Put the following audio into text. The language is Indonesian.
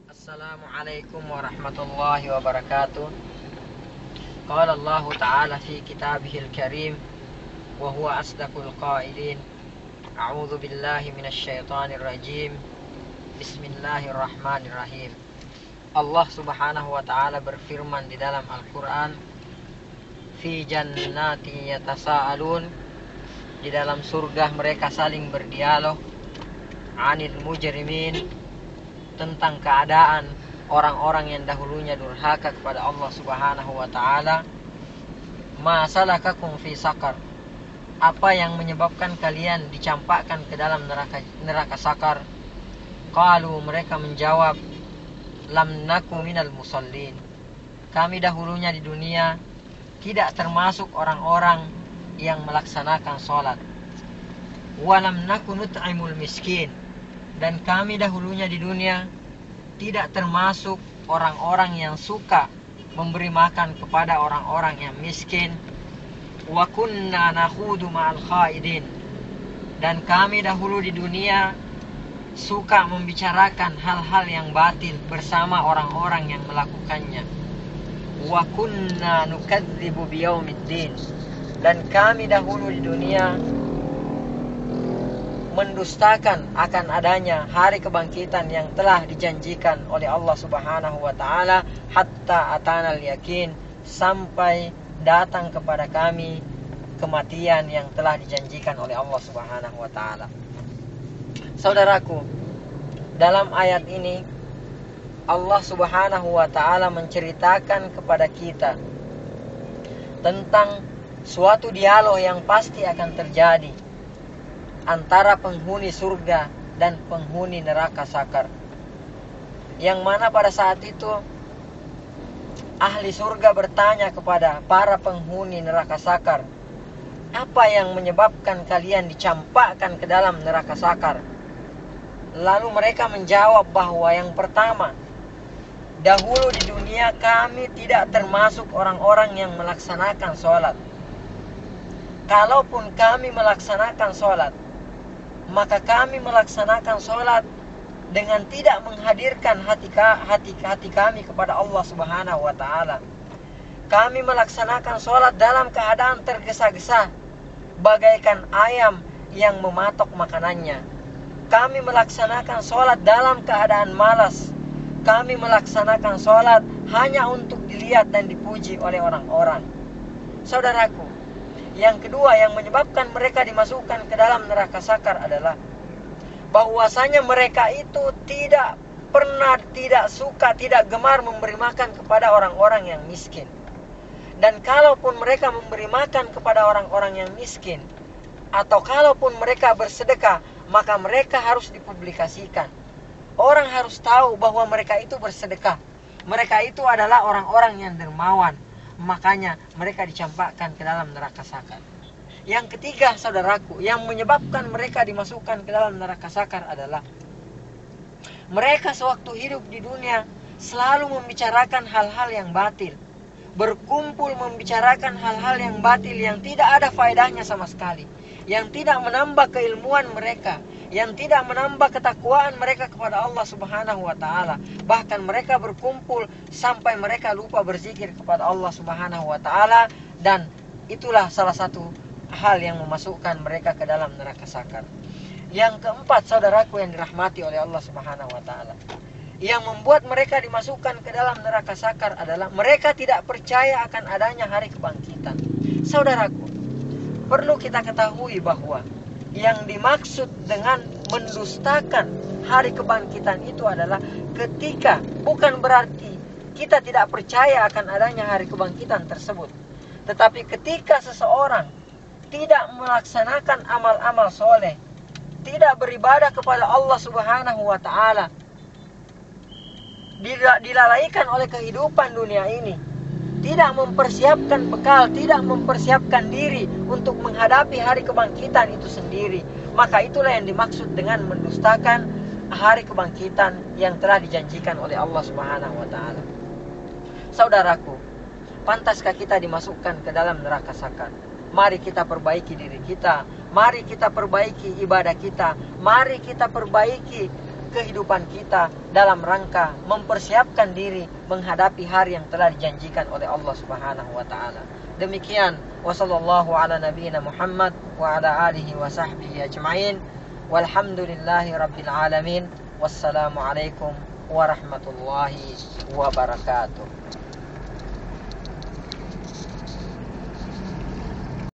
Assalamualaikum warahmatullahi wabarakatuh. Qala Allah Ta'ala fi kitabihil karim wa huwa asdaqul qailin. A'udzu billahi minasy syaithanir rajim. Bismillahirrahmanirrahim. Allah Subhanahu wa taala berfirman di dalam Al-Qur'an, fi jannati yatasaalun, di dalam surga mereka saling berdialog, anil mujrimin, tentang keadaan orang-orang yang dahulunya durhaka kepada Allah Subhanahu wa taala. Ma salakakum fi saqar, apa yang menyebabkan kalian dicampakkan ke dalam neraka sakar? Qalu, mereka menjawab, lam naku minal musallin, kami dahulunya di dunia tidak termasuk orang-orang yang melaksanakan sholat. Walam naku nut'imul miskin, dan kami dahulunya di dunia tidak termasuk orang-orang yang suka memberi makan kepada orang-orang yang miskin. Wa kunna nakhudu ma'al khaidin, dan kami dahulu di dunia suka membicarakan hal-hal yang batil bersama orang-orang yang melakukannya. Wa kunna nukadzibu biyaumiddin, dan kami dahulu di dunia mendustakan akan adanya hari kebangkitan yang telah dijanjikan oleh Allah Subhanahu wa taala, hatta atanal yakin, sampai datang kepada kami kematian yang telah dijanjikan oleh Allah Subhanahu wa taala. Saudaraku, dalam ayat ini Allah Subhanahu wa taala menceritakan kepada kita tentang suatu dialog yang pasti akan terjadi antara penghuni surga dan penghuni neraka sakar, yang mana pada saat itu ahli surga bertanya kepada para penghuni neraka sakar, apa yang menyebabkan kalian dicampakkan ke dalam neraka sakar? Lalu mereka menjawab bahwa yang pertama, dahulu di dunia kami tidak termasuk orang-orang yang melaksanakan sholat. Kalaupun kami melaksanakan sholat, maka kami melaksanakan sholat dengan tidak menghadirkan hati kami kepada Allah Subhanahu wa taala. Kami melaksanakan sholat dalam keadaan tergesa-gesa, bagaikan ayam yang mematok makanannya. Kami melaksanakan sholat dalam keadaan malas. Kami melaksanakan sholat hanya untuk dilihat dan dipuji oleh orang-orang. Saudaraku, yang kedua yang menyebabkan mereka dimasukkan ke dalam neraka sakar adalah bahwasanya mereka itu tidak pernah, tidak suka, tidak gemar memberi makan kepada orang-orang yang miskin. Dan kalaupun mereka memberi makan kepada orang-orang yang miskin, atau kalaupun mereka bersedekah, maka mereka harus dipublikasikan. Orang harus tahu bahwa mereka itu bersedekah. Mereka itu adalah orang-orang yang dermawan. Makanya mereka dicampakkan ke dalam neraka sakar. Yang ketiga, saudaraku, yang menyebabkan mereka dimasukkan ke dalam neraka sakar adalah mereka sewaktu hidup di dunia selalu membicarakan hal-hal yang batil, berkumpul membicarakan hal-hal yang batil yang tidak ada faedahnya sama sekali, yang tidak menambah keilmuan mereka, yang tidak menambah ketakwaan mereka kepada Allah Subhanahu wa taala. Bahkan mereka berkumpul sampai mereka lupa berzikir kepada Allah Subhanahu wa taala, dan itulah salah satu hal yang memasukkan mereka ke dalam neraka sakar. Yang keempat, saudaraku yang dirahmati oleh Allah Subhanahu wa taala, yang membuat mereka dimasukkan ke dalam neraka sakar adalah mereka tidak percaya akan adanya hari kebangkitan. Saudaraku, perlu kita ketahui bahwa yang dimaksud dengan mendustakan hari kebangkitan itu adalah ketika, bukan berarti kita tidak percaya akan adanya hari kebangkitan tersebut, tetapi ketika seseorang tidak melaksanakan amal-amal soleh, tidak beribadah kepada Allah Subhanahu wa taala, dilalaikan oleh kehidupan dunia ini, tidak mempersiapkan bekal, tidak mempersiapkan diri untuk menghadapi hari kebangkitan itu sendiri, maka itulah yang dimaksud dengan mendustakan hari kebangkitan yang telah dijanjikan oleh Allah Subhanahu wa taala. Saudaraku, pantaskah kita dimasukkan ke dalam neraka sakar? Mari kita perbaiki diri kita, mari kita perbaiki ibadah kita, mari kita perbaiki kehidupan kita dalam rangka mempersiapkan diri menghadapi hari yang telah dijanjikan oleh Allah Subhanahu wa taala. Demikian, wassallallahu ala nabiyina Muhammad wa ala alihi wa sahbihi ajma'in. Walhamdulillahi rabbil alamin. Wassalamualaikum warahmatullahi wabarakatuh.